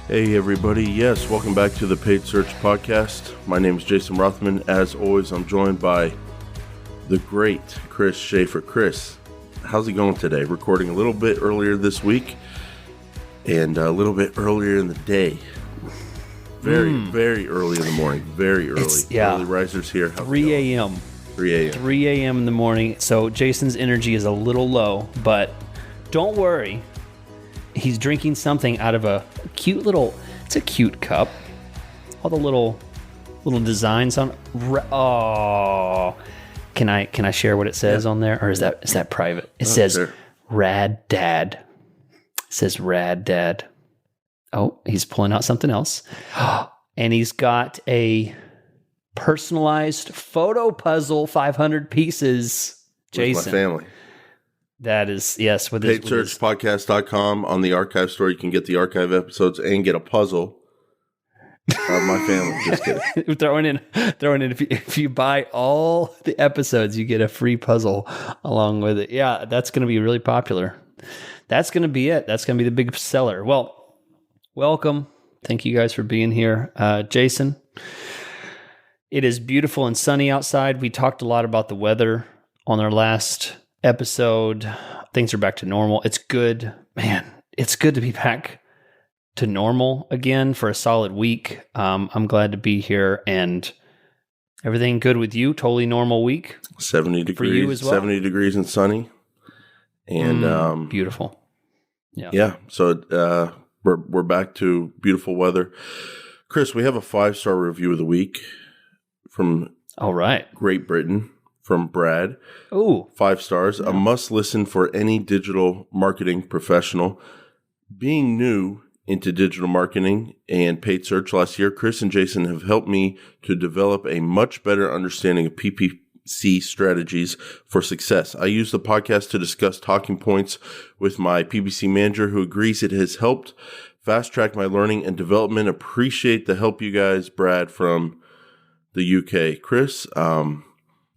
Hey everybody, yes, welcome back to the Paid Search Podcast. My name is Jason Rothman. As always, I'm joined by the great Chris Schaefer. Chris, how's it going today? Recording a little bit earlier this week and a little bit earlier in the day. Very early in the morning. Very early. Early risers here. 3 a.m. 3 a.m. 3 a.m. in the morning. So Jason's energy is a little low, but don't worry. He's drinking something out of a cute little, it's a cute cup. All the little designs on, oh, can I share what it says on there? Or is that private? It says sure. Rad Dad. It says Rad Dad. Oh, he's pulling out something else. And he's got a personalized photo puzzle, 500 pieces. Jason. With my family. That is, yes. With PaidSearchPodcast.com. On the archive store, you can get the archive episodes and get a puzzle of my family. Just kidding. throwing in. If you buy all the episodes, you get a free puzzle along with it. Yeah, that's going to be really popular. That's going to be it. That's going to be the big seller. Well, welcome. Thank you guys for being here. Jason, it is beautiful and sunny outside. We talked a lot about the weather on our last episode. Things are back to normal. It's good. Man, it's good to be back to normal again for a solid week. I'm glad to be here, and everything good with you? Totally normal week? 70 degrees. For you as well? 70 degrees and sunny. And beautiful. Yeah. So we're back to beautiful weather. Chris, we have a 5-star review of the week from All right. Great Britain. From Brad. Oh, 5 stars. Yeah. A must listen for any digital marketing professional. Being new into digital marketing and paid search last year, Chris and Jason have helped me to develop a much better understanding of PPC strategies for success. I use the podcast to discuss talking points with my PPC manager, who agrees it has helped fast track my learning and development. Appreciate the help, you guys. Brad from the UK. Chris,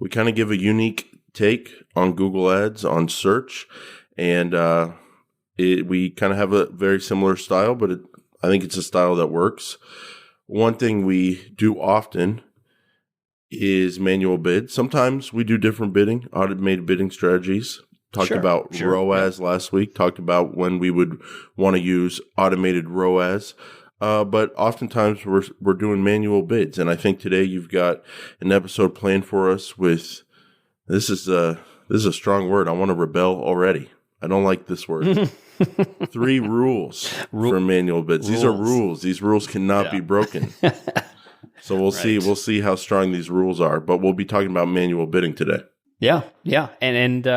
we kind of give a unique take on Google Ads, on search, and we kind of have a very similar style, but I think it's a style that works. One thing we do often is manual bid. Sometimes we do different bidding, automated bidding strategies. Talked about ROAS last week, talked about when we would want to use automated ROAS. But oftentimes we're doing manual bids, and I think today you've got an episode planned for us with this is a strong word. I want to rebel already. I don't like this word. 3 rules for manual bids. These are rules. These rules cannot be broken. So we'll see. We'll see how strong these rules are. But we'll be talking about manual bidding today. Yeah, and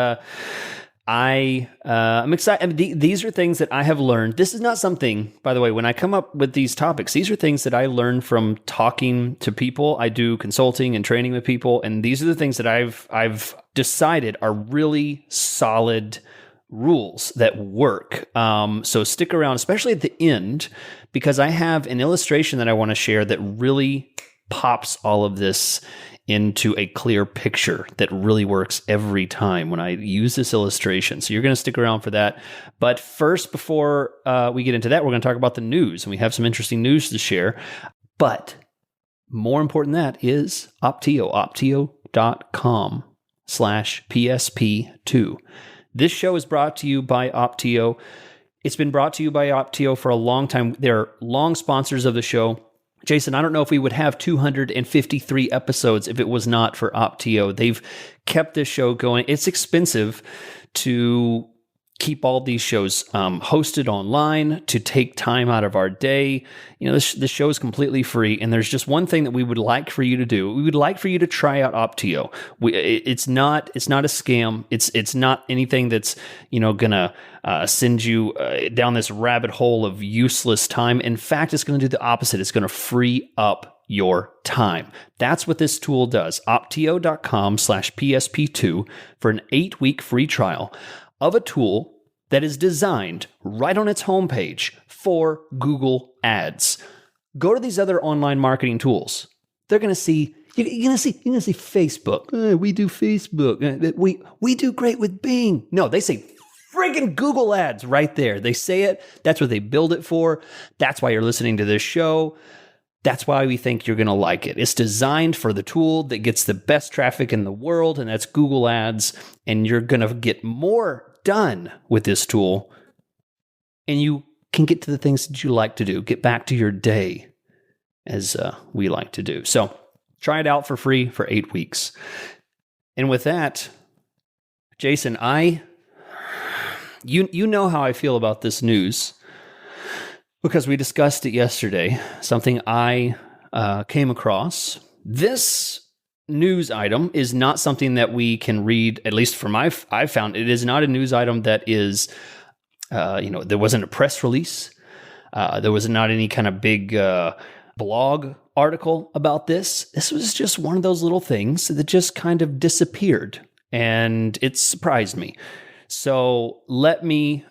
I'm excited. I mean, these are things that I have learned. This is not something, by the way, when I come up with these topics, these are things that I learned from talking to people. I do consulting and training with people, and these are the things that I've decided are really solid rules that work. So stick around, especially at the end, because I have an illustration that I want to share that really pops all of this into a clear picture that really works every time when I use this illustration. So you're going to stick around for that. But first, before we get into that, we're going to talk about the news, and we have some interesting news to share. But more important than that is Opteo, opteo.com/PSP2. This show is brought to you by Opteo. It's been brought to you by Opteo for a long time. They're long sponsors of the show. Jason, I don't know if we would have 253 episodes if it was not for Opteo. They've kept this show going. It's expensive to keep all these shows hosted online, to take time out of our day. You know, this show is completely free, and there's just one thing that we would like for you to do. We would like for you to try out Opteo. It's not a scam. It's not anything that's gonna send you down this rabbit hole of useless time. In fact, it's going to do the opposite. It's going to free up your time. That's what this tool does. Opteo.com/PSP2 for an 8-week free trial of a tool that is designed right on its homepage for Google Ads. Go to these other online marketing tools. They're going to see you're going to see Facebook. We do Facebook. We do great with Bing. No, they say friggin' Google Ads right there. They say it. That's what they build it for. That's why you're listening to this show. That's why we think you're going to like it. It's designed for the tool that gets the best traffic in the world, and that's Google Ads. And you're going to get more done with this tool. And you can get to the things that you like to do. Get back to your day, as we like to do. So try it out for free for 8 weeks. And with that, Jason, you know how I feel about this news because we discussed it yesterday, something I came across. This news item is not something that we can read, at least from I've found. It is not a news item that is, there wasn't a press release. There was not any kind of big blog article about this. This was just one of those little things that just kind of disappeared, and it surprised me. So let me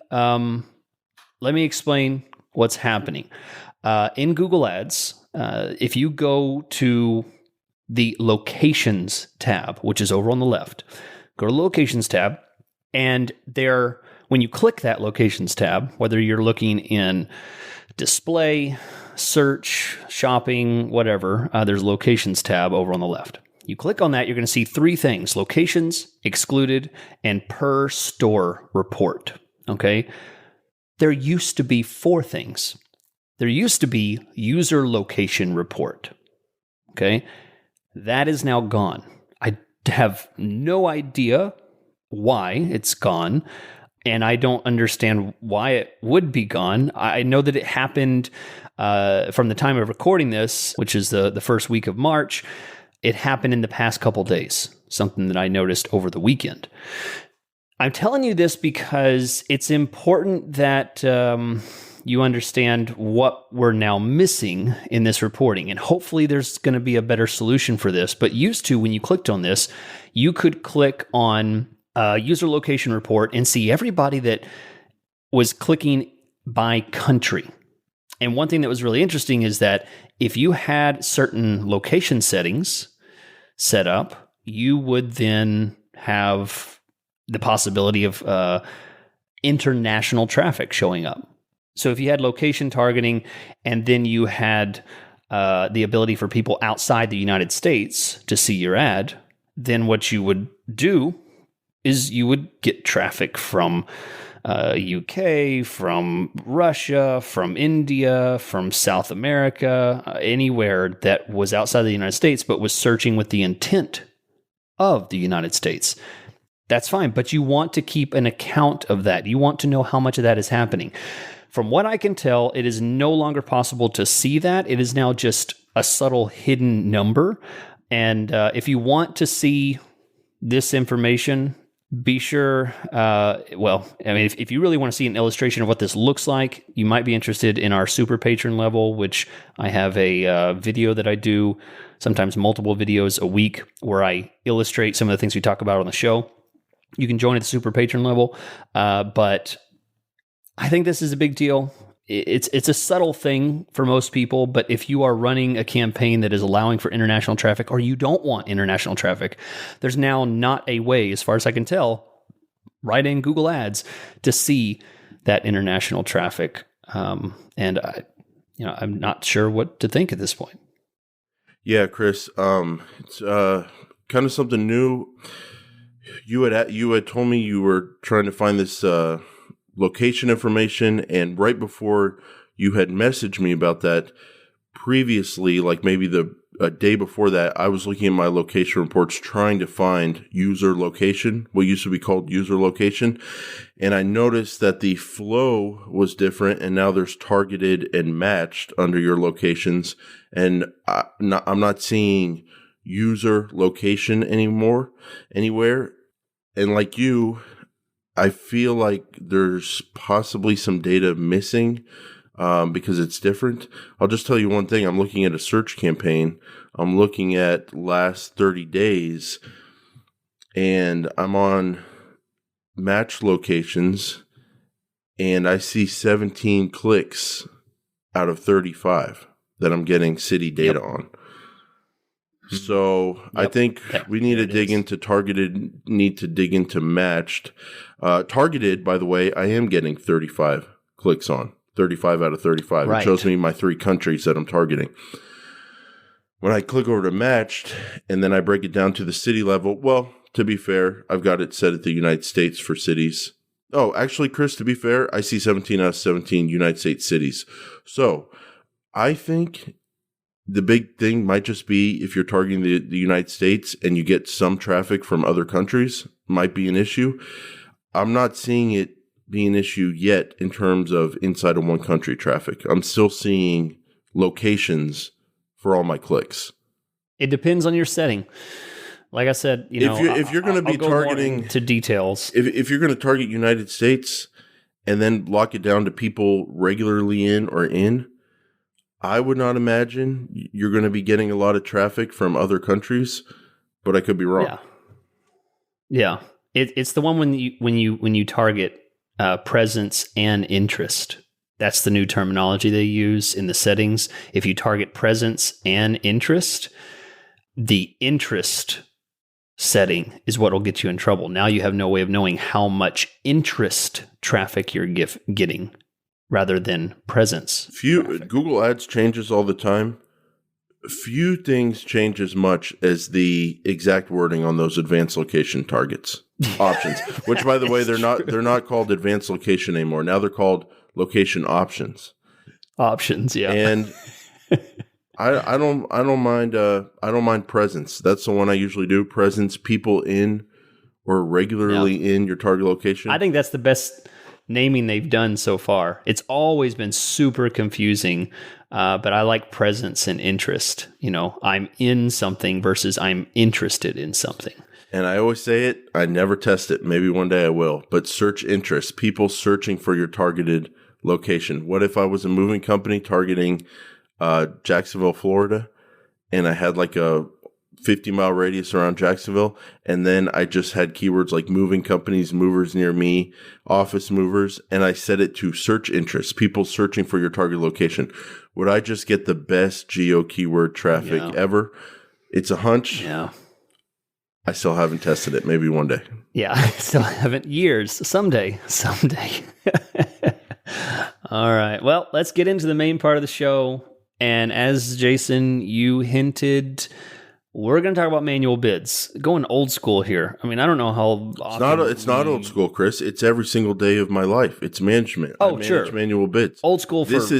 explain what's happening. In Google Ads, if you go to the Locations tab, which is over on the left, go to the Locations tab, and when you click that Locations tab, whether you're looking in display, search, shopping, whatever, there's Locations tab over on the left. You click on that, you're going to see 3 things: locations, excluded, and per store report. Okay. There used to be 4 things. There used to be user location report. Okay. That is now gone. I have no idea why it's gone, and I don't understand why it would be gone. I know that it happened from the time of recording this, which is the first week of March. It happened in the past couple days, something that I noticed over the weekend. I'm telling you this because it's important that you understand what we're now missing in this reporting. And hopefully there's going to be a better solution for this. But used to, when you clicked on this, you could click on user location report and see everybody that was clicking by country. And one thing that was really interesting is that if you had certain location settings set up, you would then have the possibility of international traffic showing up. So if you had location targeting and then you had the ability for people outside the United States to see your ad, then what you would do is you would get traffic from UK, from Russia, from India, from South America, anywhere that was outside the United States, but was searching with the intent of the United States. That's fine, but you want to keep an account of that. You want to know how much of that is happening. From what I can tell, it is no longer possible to see that. It is now just a subtle hidden number. And if you want to see this information, be sure, if you really want to see an illustration of what this looks like, you might be interested in our super patron level, which I have a video that I do, sometimes multiple videos a week, where I illustrate some of the things we talk about on the show. You can join at the super patron level, but I think this is a big deal. It's a subtle thing for most people, but if you are running a campaign that is allowing for international traffic, or you don't want international traffic, there's now not a way, as far as I can tell, right in Google Ads, to see that international traffic. And I'm not sure what to think at this point. Yeah, Chris, it's kind of something new. You had told me you were trying to find this location information, and right before you had messaged me about that previously, like maybe a day before that, I was looking at my location reports trying to find user location, what used to be called user location, and I noticed that the flow was different, and now there's targeted and matched under your locations, and I'm not seeing user location anymore anywhere. And like you, I feel like there's possibly some data missing because it's different. I'll just tell you one thing. I'm looking at a search campaign. I'm looking at last 30 days, and I'm on match locations, and I see 17 clicks out of 35 that I'm getting city data on. So I think we need to dig into targeted, need to dig into matched. Targeted, by the way, I am getting 35 clicks on, 35 out of 35. Right. It shows me my 3 countries that I'm targeting. When I click over to matched and then I break it down to the city level, well, to be fair, I've got it set at the United States for cities. Oh, actually, Chris, to be fair, I see 17 out of 17 United States cities. So I think the big thing might just be if you're targeting the United States and you get some traffic from other countries, might be an issue. I'm not seeing it be an issue yet in terms of inside of one country traffic. I'm still seeing locations for all my clicks. It depends on your setting. Like I said, if you're going to be targeting to details, if you're going to target United States and then lock it down to people regularly in or in, I would not imagine you're going to be getting a lot of traffic from other countries, but I could be wrong. Yeah. It's the one when you target presence and interest. That's the new terminology they use in the settings. If you target presence and interest, the interest setting is what will get you in trouble. Now you have no way of knowing how much interest traffic you're getting rather than presence. Google Ads changes all the time. Few things change as much as the exact wording on those advanced location targets options, which by the way, they're not called advanced location anymore. Now they're called location options. Options, yeah. And I don't mind presence. That's the one I usually do. Presence, people in or regularly in your target location. I think that's the best naming they've done so far. It's always been super confusing, but I like presence and interest. I'm in something versus I'm interested in something. And I always say it, I never test it. Maybe one day I will. But search interest, people searching for your targeted location. What if I was a moving company targeting Jacksonville, Florida, and I had like a 50-mile radius around Jacksonville, and then I just had keywords like moving companies, movers near me, office movers, and I set it to search interest, people searching for your target location. Would I just get the best geo keyword traffic ever? It's a hunch. Yeah. I still haven't tested it. Maybe one day. Yeah, I still haven't. Years. Someday. All right. Well, let's get into the main part of the show. And as Jason, you hinted, we're going to talk about manual bids. Going old school here. I mean, I don't know how often it's not old school, Chris. It's every single day of my life. It's management. Oh, I manage manual bids. Old school for... This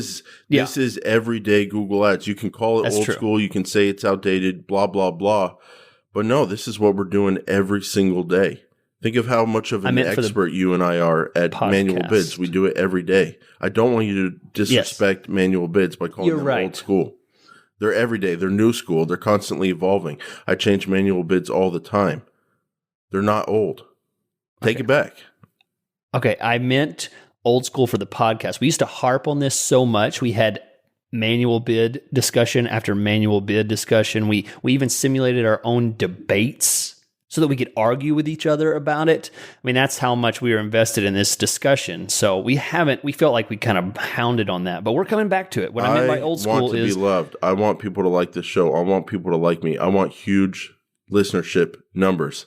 is everyday Google Ads. You can call it old school. You can say it's outdated, blah, blah, blah. But no, this is what we're doing every single day. Think of how much of an expert you and I are at manual bids. We do it every day. I don't want you to disrespect manual bids by calling them old school. They're every day. They're new school. They're constantly evolving. I change manual bids all the time. They're not old. Take it back. Okay, I meant old school for the podcast. We used to harp on this so much. We had manual bid discussion after manual bid discussion. We even simulated our own debates so that we could argue with each other about it. I mean, that's how much we were invested in this discussion. So we felt like we kind of hounded on that, but we're coming back to it. What I meant by old school is... I want to be loved. I want people to like this show. I want people to like me. I want huge listenership numbers.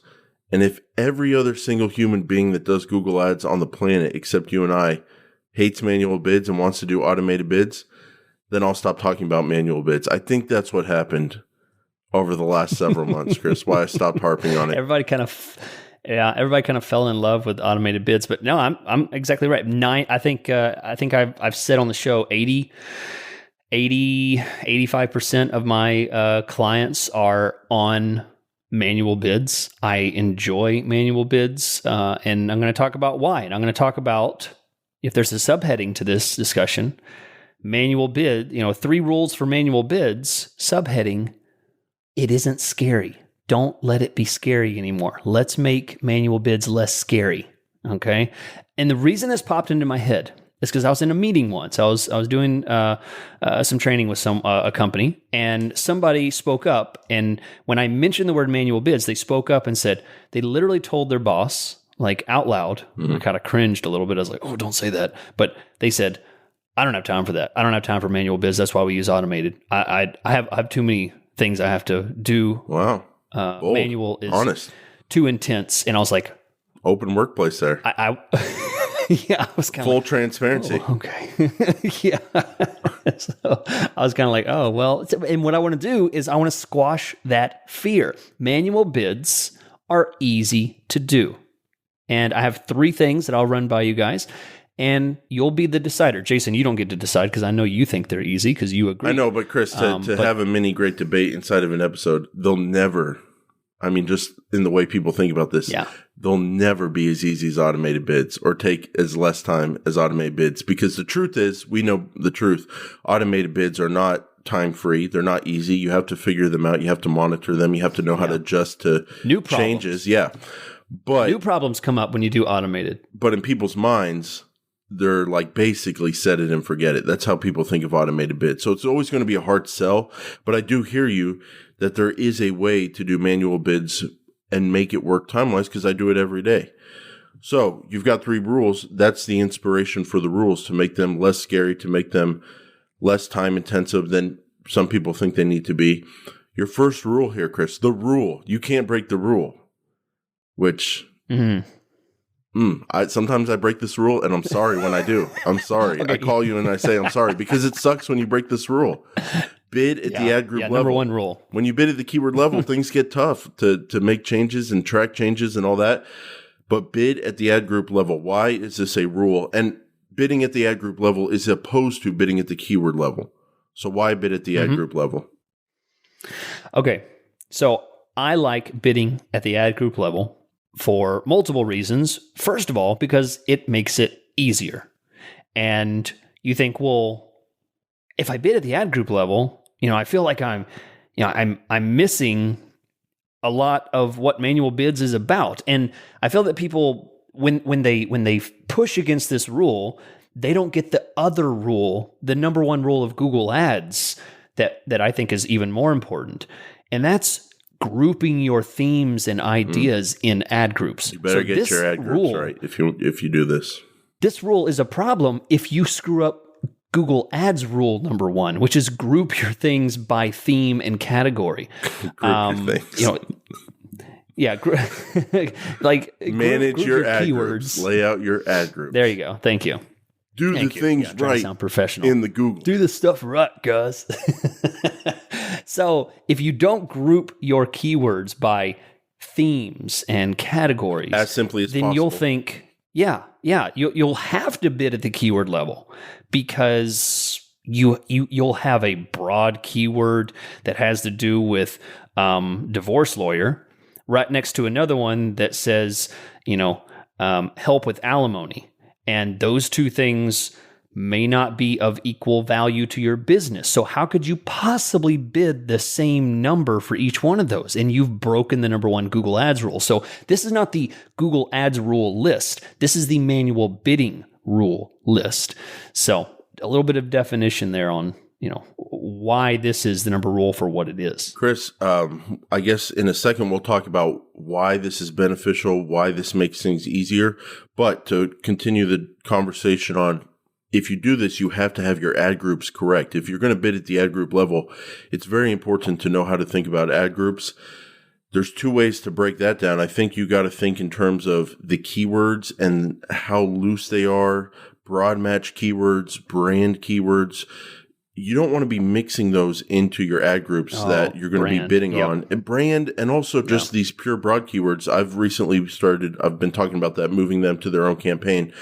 And if every other single human being that does Google Ads on the planet, except you and I, hates manual bids and wants to do automated bids, then I'll stop talking about manual bids. I think that's what happened over the last several months, Chris, why I stopped harping on it. Everybody kind of fell in love with automated bids, but no, I'm exactly right. I think I've said on the show 85% of my clients are on manual bids. I enjoy manual bids, and I'm going to talk about why. And I'm going to talk about, if there's a subheading to this discussion, manual bid, 3 rules for manual bids, subheading, it isn't scary. Don't let it be scary anymore. Let's make manual bids less scary. Okay. And the reason this popped into my head is because I was in a meeting once. I was doing some training with a company, and somebody spoke up. And when I mentioned the word manual bids, they spoke up and said they literally told their boss, like out loud. I kind of cringed a little bit. I was like, oh, don't say that. But they said, I don't have time for that. I don't have time for manual bids. That's why we use automated. I have too many things I have to do. Wow. Bold. Manual is honest. Too intense. And I was like, open workplace there. I yeah, I was kind of full transparency. Oh, okay. Yeah. So I was kind of like, oh, well, and what I want to do is I want to squash that fear. Manual bids are easy to do. And I have 3 things that I'll run by you guys, and you'll be the decider. Jason, you don't get to decide because I know you think they're easy because you agree. I know, but Chris, to have a mini great debate inside of an episode, they'll never, I mean, just in the way people think about this, they'll never be as easy as automated bids or take as less time as automated bids, because the truth is, we know the truth. Automated bids are not time-free. They're not easy. You have to figure them out. You have to monitor them. You have to know how to adjust to new changes. Yeah. But new problems come up when you do automated. But in people's minds, they're like basically set it and forget it. That's how people think of automated bids. So it's always going to be a hard sell. But I do hear you that there is a way to do manual bids and make it work time-wise, because I do it every day. So you've got 3 rules. That's the inspiration for the rules, to make them less scary, to make them less time-intensive than some people think they need to be. Your first rule here, Chris, the rule. You can't break the rule, which sometimes I break this rule, and I'm sorry when I do. I'm sorry. Okay. I call you and I say I'm sorry, because it sucks when you break this rule. Bid at the ad group level. Number 1 rule. When you bid at the keyword level, things get tough to make changes and track changes and all that. But bid at the ad group level. Why is this a rule? And bidding at the ad group level is opposed to bidding at the keyword level. So why bid at the ad group level? Okay. So I like bidding at the ad group level for multiple reasons. First of all, because it makes it easier. And you think, well, if I bid at the ad group level, I feel like I'm missing a lot of what manual bids is about. And I feel that people, when they push against this rule, they don't get the other rule, the number 1 rule of Google Ads that I think is even more important. And that's grouping your themes and ideas in ad groups. You better get your ad groups right if you do this. This rule is a problem if you screw up Google Ads rule number 1, which is group your things by theme and category. Group your things. Like manage group your ad keywords. Groups. Lay out your ad groups. There you go. Thank you. Do things right. Sound professional. In the Google. Do the stuff right, guys. So if you don't group your keywords by themes and categories, as simply as possible, you'll think, you'll have to bid at the keyword level, because you'll have a broad keyword that has to do with divorce lawyer right next to another one that says, help with alimony. And those 2 things may not be of equal value to your business. So how could you possibly bid the same number for each one of those? And you've broken the number 1 Google Ads rule. So this is not the Google Ads rule list. This is the manual bidding rule list. So a little bit of definition there on, why this is the number rule for what it is. Chris, I guess in a second we'll talk about why this is beneficial, why this makes things easier. But to continue the conversation on, if you do this, you have to have your ad groups correct. If you're going to bid at the ad group level, it's very important to know how to think about ad groups. There's 2 ways to break that down. I think you got to think in terms of the keywords and how loose they are, broad match keywords, brand keywords. You don't want to be mixing those into your ad groups that you're going to be bidding on. And brand, and also just these pure broad keywords. I've been talking about that, moving them to their own campaign.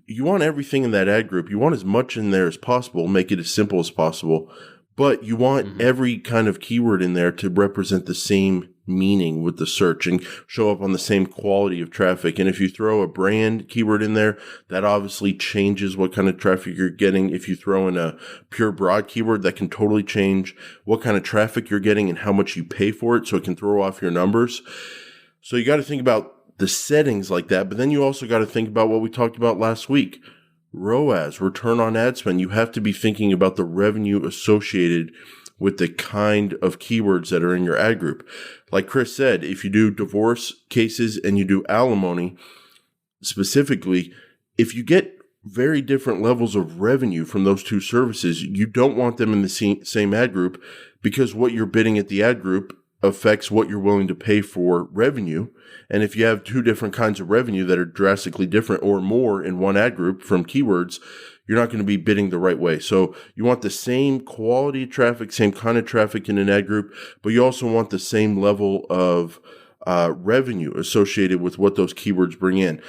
You want everything in that ad group. You want as much in there as possible, make it as simple as possible. But you want every kind of keyword in there to represent the same meaning with the search and show up on the same quality of traffic. And if you throw a brand keyword in there, that obviously changes what kind of traffic you're getting. If you throw in a pure broad keyword, that can totally change what kind of traffic you're getting and how much you pay for it. So it can throw off your numbers. So you got to think about the settings like that. But then you also got to think about what we talked about last week. ROAS, return on ad spend. You have to be thinking about the revenue associated with the kind of keywords that are in your ad group. Like Chris said, if you do divorce cases and you do alimony specifically, if you get very different levels of revenue from those two services. You don't want them in the same ad group, because what you're bidding at the ad group affects what you're willing to pay for revenue. And if you have two different kinds of revenue that are drastically different or more in one ad group from keywords, you're not going to be bidding the right way. So you want the same quality of traffic, same kind of traffic in an ad group, but you also want the same level of revenue associated with what those keywords bring in.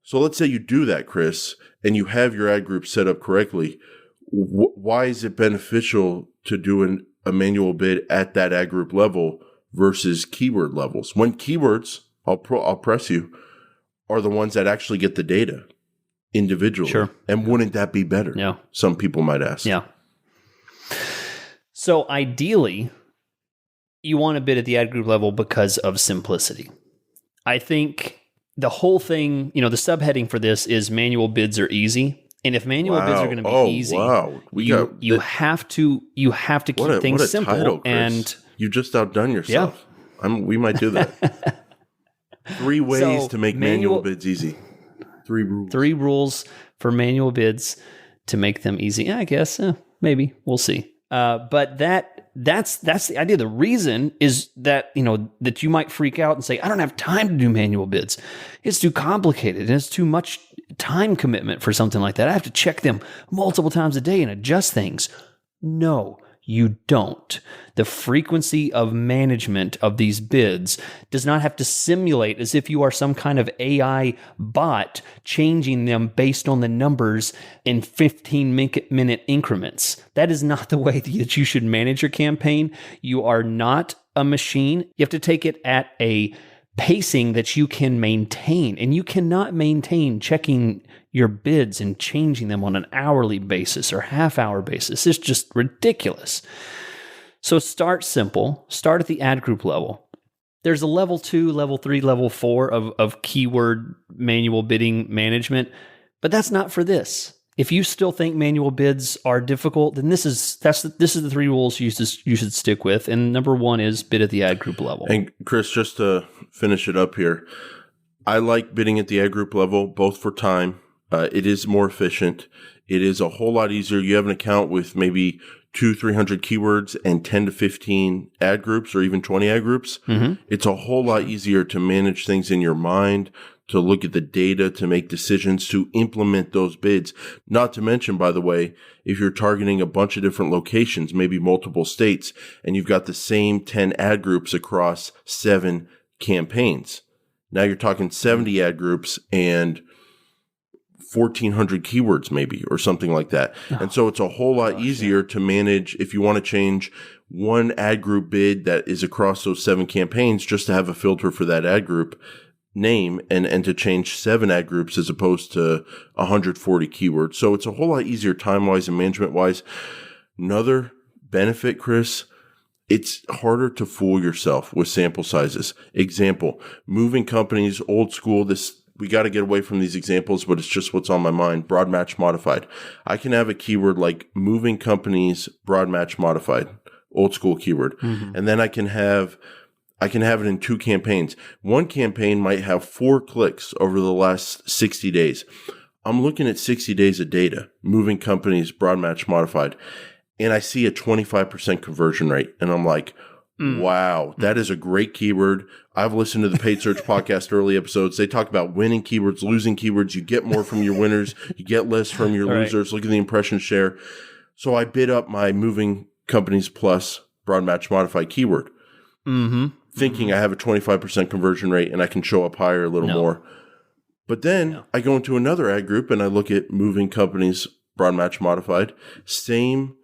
So let's say you do that, Chris, and you have your ad group set up correctly. Why is it beneficial to do a manual bid at that ad group level versus keyword levels? When keywords, I'll press you, are the ones that actually get the data individually. Sure. And wouldn't that be better? Yeah. Some people might ask. Yeah. So ideally, you want to bid at the ad group level because of simplicity. I think the whole thing, the subheading for this is manual bids are easy. And if manual bids are going to be easy, you have to keep things simple. Title, and you just outdone yourself. Yeah. We might do that. 3 ways to make manual bids easy. 3 rules. 3 rules for manual bids to make them easy. I guess maybe we'll see. But that's the idea. The reason is that that you might freak out and say, I don't have time to do manual bids. It's too complicated and it's too much time commitment for something like that. I have to check them multiple times a day and adjust things. No, you don't. The frequency of management of these bids does not have to simulate as if you are some kind of AI bot changing them based on the numbers in 15-minute increments. That is not the way that you should manage your campaign. You are not a machine. You have to take it at a pacing that you can maintain, and you cannot maintain checking your bids and changing them on an hourly basis or half-hour basis. It's just ridiculous. So start simple. Start at the ad group level. There's a level 2, level 3, level 4 of keyword manual bidding management, but that's not for this. If you still think manual bids are difficult, then this is the 3 rules you should stick with. And number 1 is bid at the ad group level. And Chris, just to finish it up here, I like bidding at the ad group level, both for time. It is more efficient. It is a whole lot easier. You have an account with maybe 200-300 keywords and 10 to 15 ad groups or even 20 ad groups. Mm-hmm. It's a whole lot easier to manage things in your mind, to look at the data, to make decisions, to implement those bids. Not to mention, by the way, if you're targeting a bunch of different locations, maybe multiple states, and you've got the same 10 ad groups across 7 campaigns. Now you're talking 70 ad groups and 1,400 keywords maybe, or something like that. And so it's a whole lot easier to manage if you want to change one ad group bid that is across those 7 campaigns, just to have a filter for that ad group name and to change 7 ad groups as opposed to 140 keywords. So it's a whole lot easier time-wise and management-wise. Another benefit, Chris, it's harder to fool yourself with sample sizes. Example, moving companies, old school, we got to get away from these examples, but it's just what's on my mind. Broad match modified. I can have a keyword like moving companies, broad match modified, old school keyword. Mm-hmm. And then I can have it in 2 campaigns. One campaign might have 4 clicks over the last 60 days. I'm looking at 60 days of data, moving companies, broad match modified, and I see a 25% conversion rate. And I'm like, wow, that is a great keyword. I've listened to the Paid Search Podcast early episodes. They talk about winning keywords, losing keywords. You get more from your winners. You get less from your losers. Look at the impression share. So I bid up my moving companies plus broad match modified keyword, thinking I have a 25% conversion rate and I can show up higher a little more. But then I go into another ad group and I look at moving companies, broad match modified, same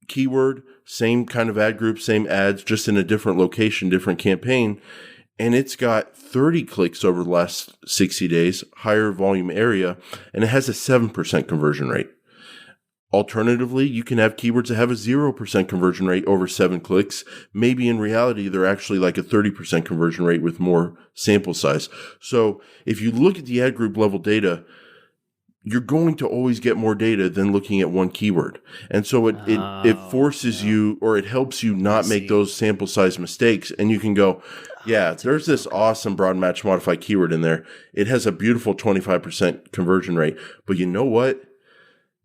keyword, same kind of ad group, same ads, just in a different location, different campaign. And it's got 30 clicks over the last 60 days, higher volume area, and it has a 7% conversion rate. Alternatively, you can have keywords that have a 0% conversion rate over 7 clicks. Maybe in reality, they're actually like a 30% conversion rate with more sample size. So if you look at the ad group level data, you're going to always get more data than looking at one keyword. And so it forces you, or it helps you not make those sample size mistakes. And you can go, yeah, there's this awesome broad match modified keyword in there. It has a beautiful 25% conversion rate. But you know what?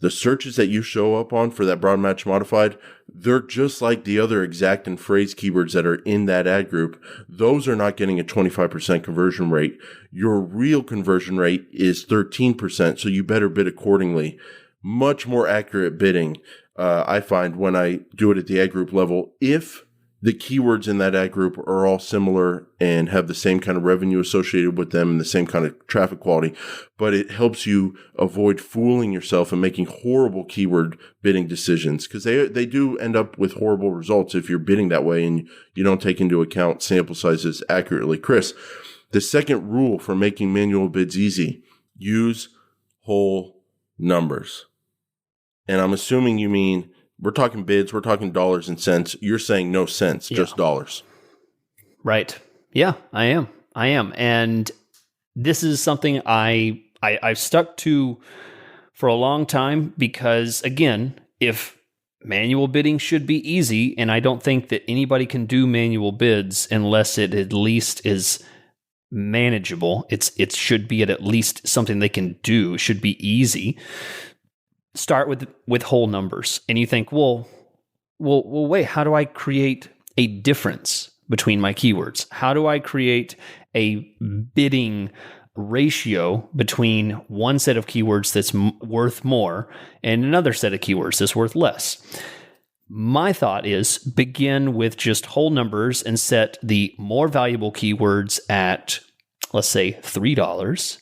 The searches that you show up on for that broad match modified, they're just like the other exact and phrase keywords that are in that ad group. Those are not getting a 25% conversion rate. Your real conversion rate is 13%, so you better bid accordingly. Much more accurate bidding, I find, when I do it at the ad group level, if the keywords in that ad group are all similar and have the same kind of revenue associated with them and the same kind of traffic quality, but it helps you avoid fooling yourself and making horrible keyword bidding decisions, because they do end up with horrible results if you're bidding that way and you don't take into account sample sizes accurately. Chris, the second rule for making manual bids easy: use whole numbers. And I'm assuming you mean, we're talking bids, we're talking dollars and cents. You're saying no cents, just dollars. Right. Yeah, I am. And this is something I've stuck to for a long time because, again, if manual bidding should be easy, and I don't think that anybody can do manual bids unless it at least is manageable. It should be at least something they can do. It should be easy. Start with whole numbers, and you think, well, wait, how do I create a difference between my keywords? How do I create a bidding ratio between one set of keywords that's worth more and another set of keywords that's worth less? My thought is begin with just whole numbers and set the more valuable keywords at, let's say, $3,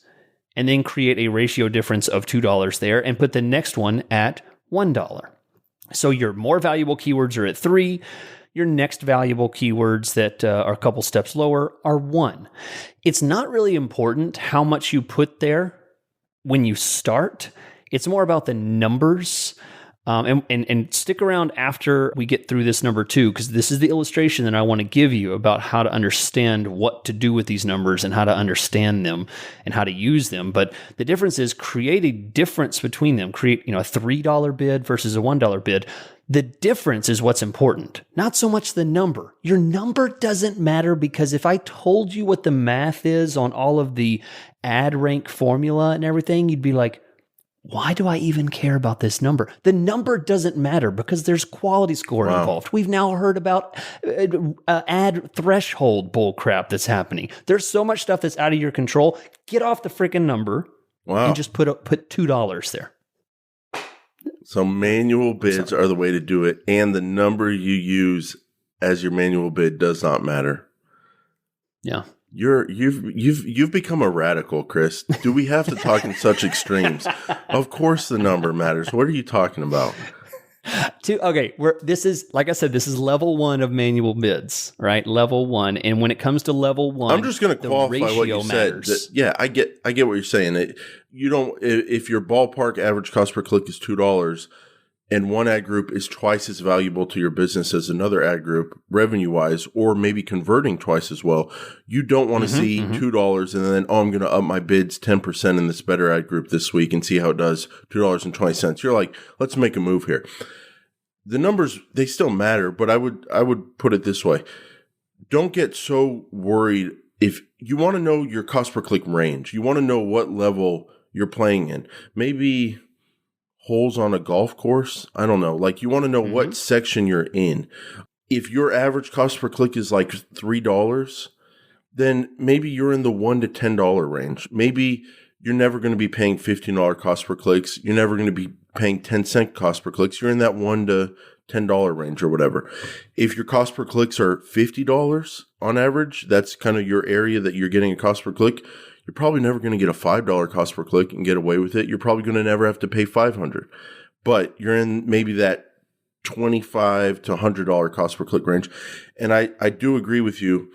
and then create a ratio difference of $2 there and put the next one at $1. So your more valuable keywords are at 3. Your next valuable keywords that are a couple steps lower are 1. It's not really important how much you put there when you start. It's more about the numbers. And stick around after we get through this number 2, because this is the illustration that I want to give you about how to understand what to do with these numbers and how to understand them and how to use them. But the difference is create a difference between them. Create, a $3 bid versus a $1 bid. The difference is what's important, not so much the number. Your number doesn't matter, because if I told you what the math is on all of the ad rank formula and everything, you'd be like, why do I even care about this number? The number doesn't matter because there's quality score involved. We've now heard about ad threshold bullcrap that's happening. There's so much stuff that's out of your control. Get off the freaking number and just put $2 there. So manual bids are the way to do it, and the number you use as your manual bid does not matter. Yeah. You've become a radical, Chris. Do we have to talk in such extremes? Of course the number matters. What are you talking about? This is, like I said, this is level 1 of manual bids, right? Level 1. And when it comes to level 1, I'm just going to qualify what you matters. said. I get what you're saying. If your ballpark average cost per click is $2, and one ad group is twice as valuable to your business as another ad group revenue-wise, or maybe converting twice as well, you don't want to see $2 and then, I'm going to up my bids 10% in this better ad group this week and see how it does, $2.20. You're like, let's make a move here. The numbers, they still matter, but I would put it this way. Don't get so worried. If you want to know your cost per click range, you want to know what level you're playing in. Maybe holes on a golf course. I don't know. Like, you want to know what section you're in. If your average cost per click is like $3, then maybe you're in the $1 to $10 range. Maybe you're never going to be paying $15 cost per clicks. You're never going to be paying 10-cent cost per clicks. You're in that $1 to $10 range or whatever. If your cost per clicks are $50 on average, that's kind of your area that you're getting a cost per click. You're probably never going to get a $5 cost per click and get away with it. You're probably going to never have to pay $500. But you're in maybe that $25 to $100 cost per click range. And I do agree with you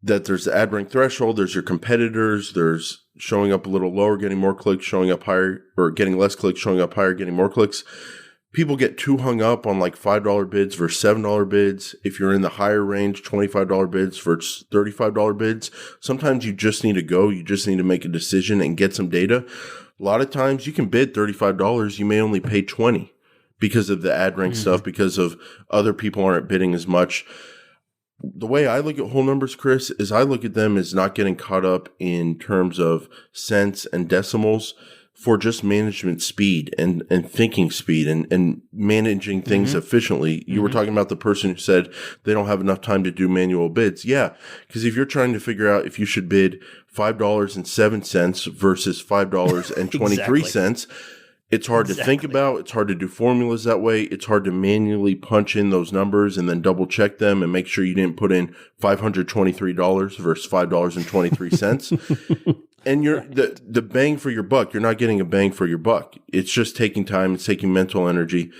that there's the ad rank threshold, there's your competitors, there's showing up a little lower, getting more clicks, showing up higher, or getting less clicks, showing up higher, getting more clicks. people get too hung up on like $5 bids versus $7 bids. If you're in the higher range, $25 bids versus $35 bids, sometimes you just need to go. You just need to make a decision and get some data. A lot of times you can bid $35. You may only pay $20 because of the ad rank stuff, because of other people aren't bidding as much. The way I look at whole numbers, Chris, is I look at them as not getting caught up in terms of cents and decimals for just management speed and thinking speed and managing things efficiently. You were talking about the person who said they don't have enough time to do manual bids. Yeah, because if you're trying to figure out if you should bid $5.07 versus $5.23, it's hard to think about. It's hard to do formulas that way. It's hard to manually punch in those numbers and then double check them and make sure you didn't put in $523 versus $5.23. And you're the bang for your buck. You're not getting a bang for your buck. It's just taking time. It's taking mental energy.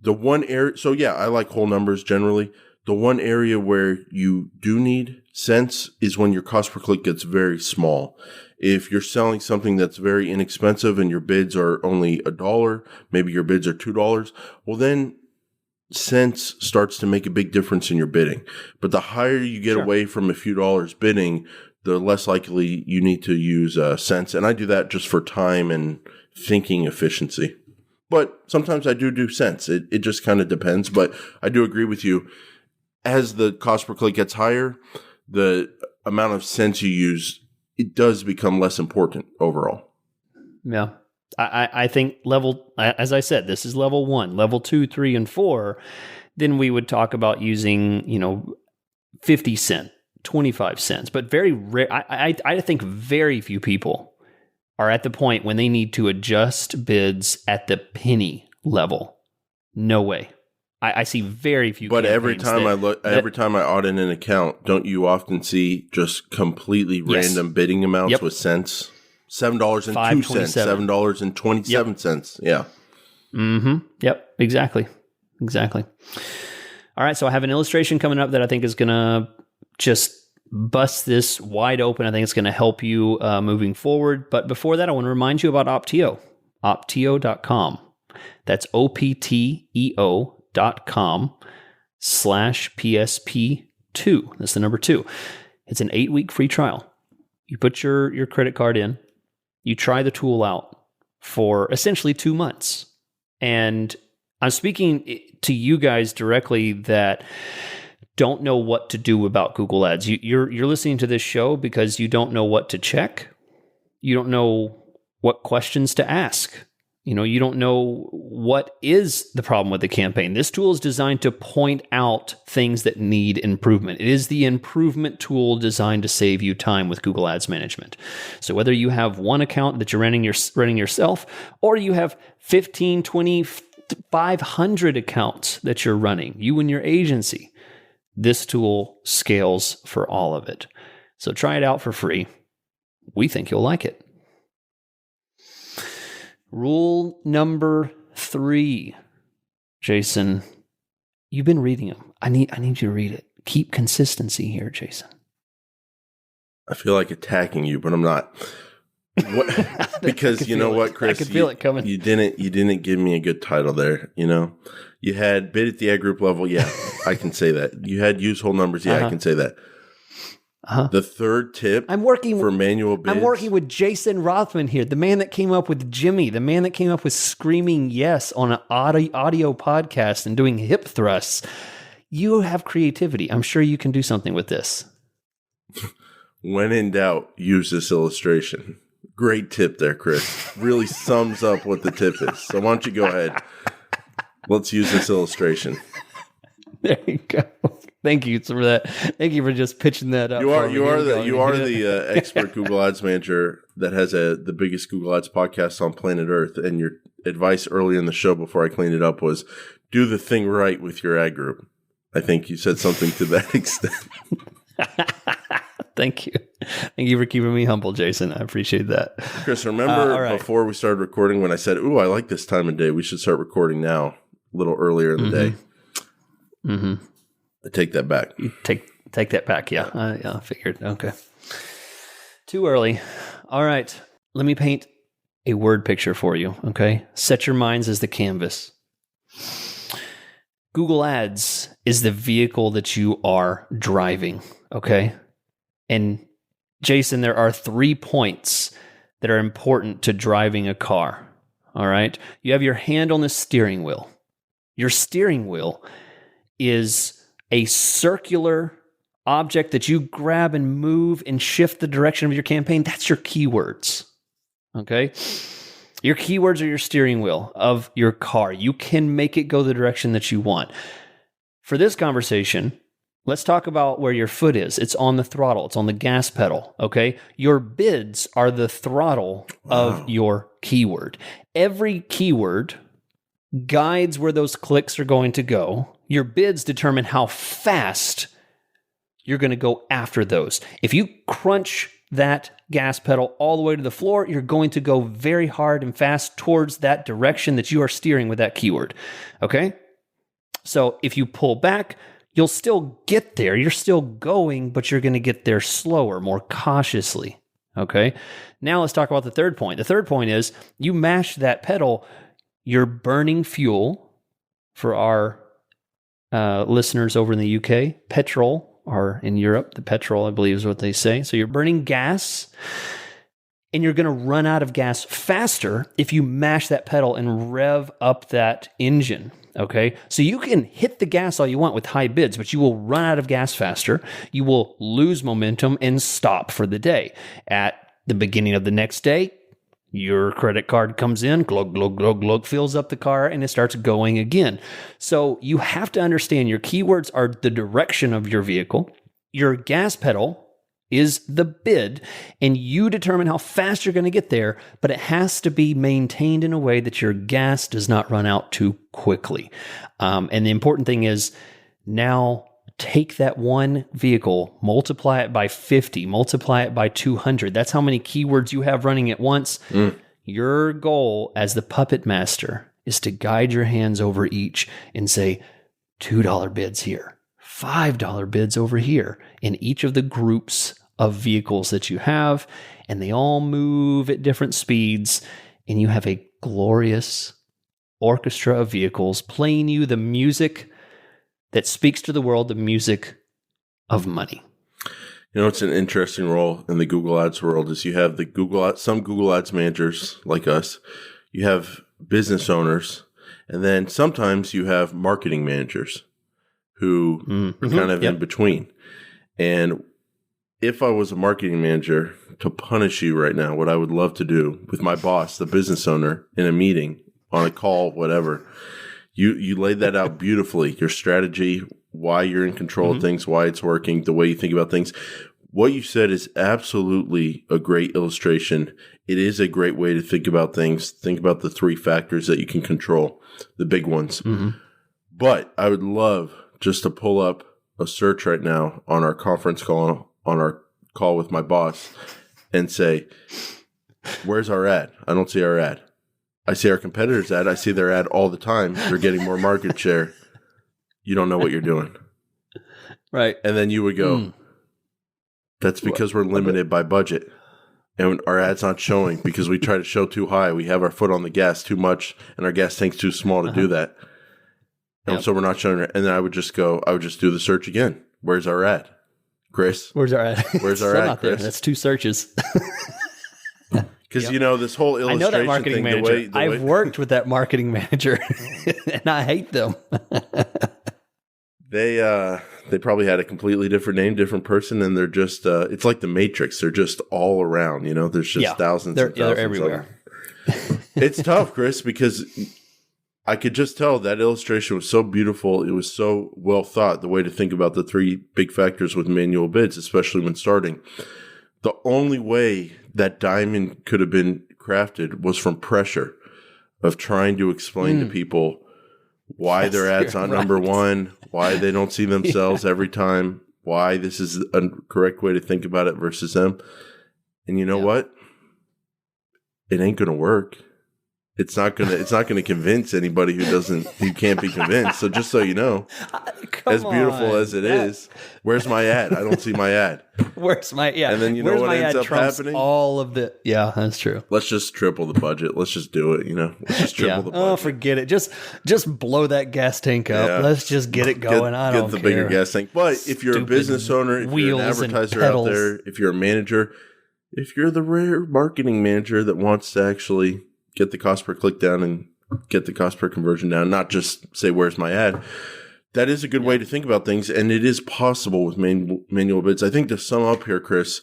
The one area, so yeah, I like whole numbers generally. The one area where you do need sense is when your cost per click gets very small. If you're selling something that's very inexpensive and your bids are only $1, maybe your bids are $2, well then sense starts to make a big difference in your bidding. But the higher you get away from a few dollars bidding, the less likely you need to use sense. And I do that just for time and thinking efficiency. But sometimes I do sense. It just kind of depends. But I do agree with you. As the cost per click gets higher, the amount of sense you use, it does become less important overall. Yeah. I think as I said, this is level 1, level 2, 3, and 4. Then we would talk about using, 50 cent, 25 cents, but very rare. I think very few people are at the point when they need to adjust bids at the penny level. No way. I see very few. But every time every time I audit an account, don't you often see just completely random bidding amounts with cents? $7.02, $7.27. Yeah. Mm-hmm. Yep. Exactly. All right. So I have an illustration coming up that I think is going to just bust this wide open. I think it's going to help you moving forward. But before that, I want to remind you about Opteo, opteo.com. That's opteo.com/PSP2. That's the number 2. It's an 8-week free trial. You put your credit card in, you try the tool out for essentially 2 months. And I'm speaking to you guys directly that don't know what to do about Google Ads. You're listening to this show because you don't know what to check. You don't know what questions to ask. You don't know what is the problem with the campaign. This tool is designed to point out things that need improvement. It is the improvement tool designed to save you time with Google Ads management. So whether you have one account that you're running yourself, or you have 15, 20, 500 accounts that you're running, you and your agency, this tool scales for all of it. So try it out for free. We think you'll like it. Rule number 3, Jason, you've been reading them. I need you to read it. Keep consistency here, Jason. I feel like attacking you, but I'm not. Because you know what, Chris? I could feel it coming. You didn't give me a good title there. You had bid at the ad group level. Yeah, I can say that. You had use whole numbers. Yeah, I can say that. The third tip for manual bids. I'm working with Jason Rothman here, the man that came up with Jimmy, the man that came up with screaming yes on an audio podcast and doing hip thrusts. You have creativity. I'm sure you can do something with this. When in doubt, use this illustration. Great tip there, Chris. Really sums up what the tip is. So why don't you go ahead? Let's use this illustration. There you go. Thank you for that. Thank you for just pitching that up. You are the expert Google Ads manager that has the biggest Google Ads podcast on planet Earth. And your advice early in the show before I cleaned it up was do the thing right with your ad group. I think you said something to that extent. Thank you. Thank you for keeping me humble, Jason. I appreciate that. Chris, remember before we started recording when I said, "Ooh, I like this time of day. We should start recording now," a little earlier in the day. Mm-hmm. I take that back. Take that back. Yeah. I figured. Okay. Too early. All right. Let me paint a word picture for you. Okay. Set your minds as the canvas. Google Ads is the vehicle that you are driving, okay? And Jason, there are 3 points that are important to driving a car, all right? You have your hand on the steering wheel. Your steering wheel is a circular object that you grab and move and shift the direction of your campaign. That's your keywords, okay? Your keywords are your steering wheel of your car. You can make it go the direction that you want. For this conversation, let's talk about where your foot is. It's on the throttle. It's on the gas pedal, okay? Your bids are the throttle of your keyword. Every keyword guides where those clicks are going to go. Your bids determine how fast you're going to go after those. If you crunch that gas pedal all the way to the floor, you're going to go very hard and fast towards that direction that you are steering with that keyword, okay? So if you pull back, you'll still get there. You're still going, but you're going to get there slower, more cautiously, okay? Now let's talk about the third point. The third point is you mash that pedal, you're burning fuel. For our listeners over in the UK, petrol, or in Europe, the petrol, I believe is what they say. So you're burning gas, and you're going to run out of gas faster if you mash that pedal and rev up that engine, okay? So you can hit the gas all you want with high bids, but you will run out of gas faster. You will lose momentum and stop for the day. At the beginning of the next day, your credit card comes in, glug, glug, glug, glug, fills up the car, and it starts going again. So you have to understand your keywords are the direction of your vehicle. Your gas pedal is the bid, and you determine how fast you're going to get there, but it has to be maintained in a way that your gas does not run out too quickly. And the important thing is now take that one vehicle, multiply it by 50, multiply it by 200. That's how many keywords you have running at once. Your goal as the puppet master is to guide your hands over each and say, $2 bids here, $5 bids over here in each of the groups of vehicles that you have, and they all move at different speeds, and you have a glorious orchestra of vehicles playing you the music that speaks to the world, the music of money. You know, it's an interesting role in the Google Ads world is you have some Google Ads managers like us, you have business owners, and then sometimes you have marketing managers who are kind of in between. And if I was a marketing manager, to punish you right now, what I would love to do with my boss, the business owner, in a meeting, on a call, whatever, you laid that out beautifully, your strategy, why you're in control of things, why it's working, the way you think about things. What you said is absolutely a great illustration. It is a great way to think about things. Think about the 3 factors that you can control, the big ones. But I would love just to pull up a search right now on our conference call, on our call with my boss, and say, where's our ad? I don't see our ad. I see our competitors' ad. I see their ad all the time. They're getting more market share. You don't know what you're doing. Right. And then you would go, that's because we're limited by budget. And our ad's not showing because we try to show too high. We have our foot on the gas too much, and our gas tank's too small to do that. And so we're not showing it. And then I would just do the search again. Where's our ad? Chris? Where's our ad? Where's our ad, Chris? That's 2 searches. Because, you know, this whole illustration I know that marketing thing, manager. I've worked with that marketing manager, and I hate them. They probably had a completely different name, different person, and they're just, it's like the Matrix. They're just all around, you know? There's just thousands and thousands. They're everywhere. It's tough, Chris, because I could just tell that illustration was so beautiful. It was so well thought, the way to think about the 3 big factors with manual bids, especially when starting. The only way that diamond could have been crafted was from pressure of trying to explain to people why their ad's not number 1, why they don't see themselves every time, why this is a correct way to think about it versus them. And you know what? It ain't going to work. It's not gonna convince anybody who can't be convinced. So just so you know, as beautiful as it is, where's my ad? I don't see my ad. Where's my And then you know what ends up happening? All of the that's true. Let's just triple the budget. Let's just do it. Let's just triple the budget. Oh, forget it. Just blow that gas tank up. Yeah. Let's just get it going. Get the bigger gas tank. But if you're a business owner, if you're an advertiser out there, if you're a manager, if you're the rare marketing manager that wants to actually get the cost per click down and get the cost per conversion down, not just say, where's my ad? That is a good way to think about things, and it is possible with manual bids. I think to sum up here, Chris,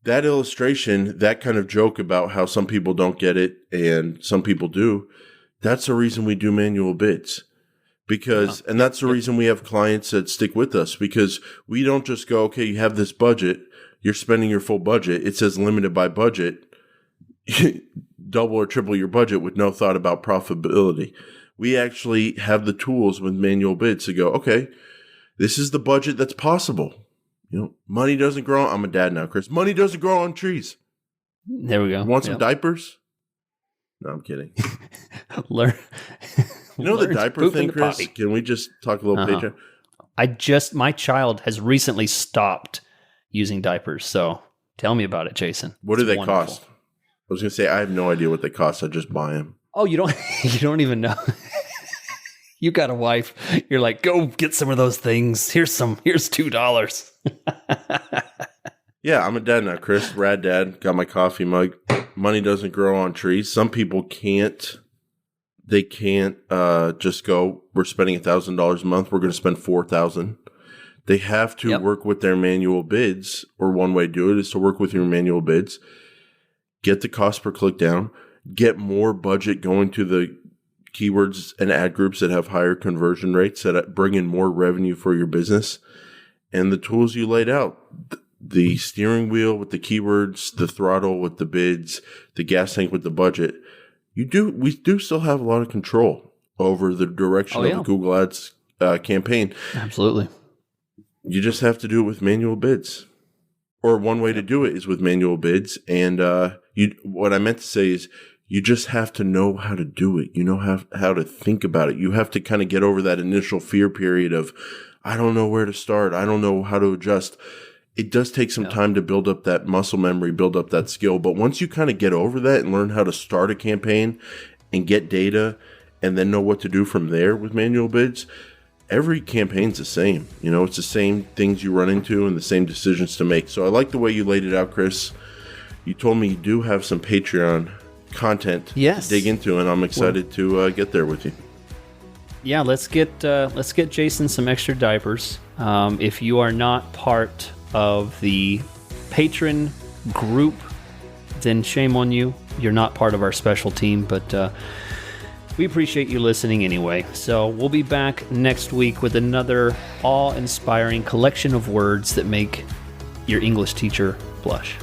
that illustration, that kind of joke about how some people don't get it and some people do, that's the reason we do manual bids. And that's the reason we have clients that stick with us, because we don't just go, okay, you have this budget, you're spending your full budget. It says limited by budget. Double or triple your budget with no thought about profitability. We actually have the tools with manual bids to go, okay, this is the budget that's possible. Money doesn't grow. I'm a dad now, Chris. Money doesn't grow on trees. There we go. You want some diapers? No, I'm kidding. Learn. The diaper thing, Chris? Potty. Can we just talk a little Patreon? My child has recently stopped using diapers. So tell me about it, Jason. What do they cost? I was going to say, I have no idea what they cost. I just buy them. Oh, you don't even know. You got a wife. You're like, go get some of those things. Here's $2. Yeah, I'm a dad now, Chris. Rad dad. Got my coffee mug. Money doesn't grow on trees. Some people can't. They can't just go, we're spending $1,000 a month. We're going to spend $4,000. They have to work with their manual bids, or one way to do it is to work with your manual bids. Get the cost per click down, get more budget going to the keywords and ad groups that have higher conversion rates, that bring in more revenue for your business. And the tools you laid out, the steering wheel with the keywords, the throttle with the bids, the gas tank with the budget, we do still have a lot of control over the direction of the Google Ads campaign. Absolutely. You just have to do it with manual bids. Or one way to do it is with manual bids. And what I meant to say is you just have to know how to do it. You know how to think about it. You have to kind of get over that initial fear period of, I don't know where to start. I don't know how to adjust. It does take some time to build up that muscle memory, build up that skill. But once you kind of get over that and learn how to start a campaign and get data and then know what to do from there with manual bids, every campaign's the same. It's the same things you run into and the same decisions to make. So I like the way you laid it out, Chris. You told me you do have some Patreon content to dig into, and I'm excited to get there with you. Yeah, let's get Jason some extra diapers. If you are not part of the patron group, then shame on you. You're not part of our special team, but we appreciate you listening anyway. So we'll be back next week with another awe-inspiring collection of words that make your English teacher blush.